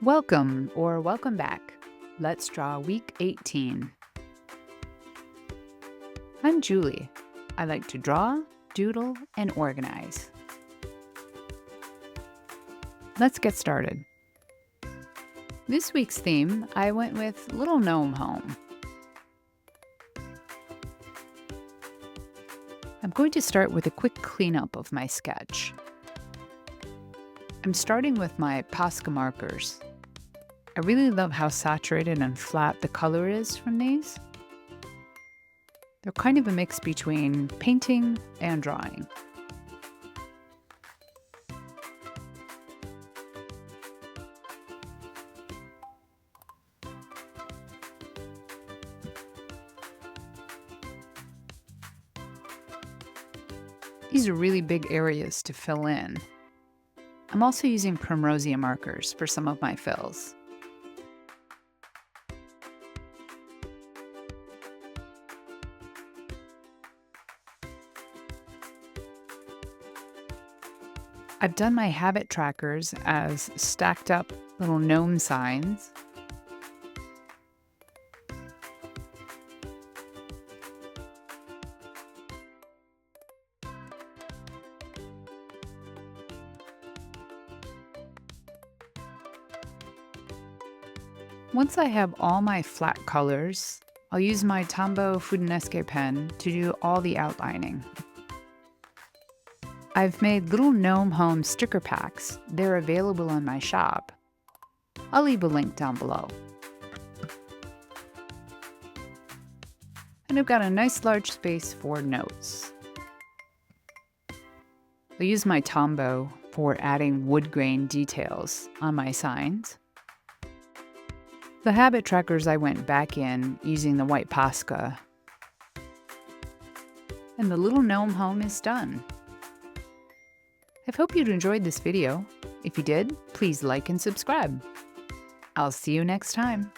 Welcome or welcome back. Let's draw week 18. I'm Julie. I like to draw, doodle, and organize. Let's get started. This week's theme, I went with Little Gnome Home. I'm going to start with a quick cleanup of my sketch. I'm starting with my Posca markers. I really love how saturated and flat the color is from these. They're kind of a mix between painting and drawing. These are really big areas to fill in. I'm also using Primrosia markers for some of my fills. I've done my habit trackers as stacked up little gnome signs. Once I have all my flat colors, I'll use my Tombow Fudenoske pen to do all the outlining. I've made Little Gnome Home sticker packs. They're available in my shop. I'll leave a link down below. And I've got a nice large space for notes. I'll use my Tombow for adding woodgrain details on my signs. The habit trackers I went back in using the white Posca. And the Little Gnome Home is done. I hope you enjoyed this video. If you did, please like and subscribe. I'll see you next time.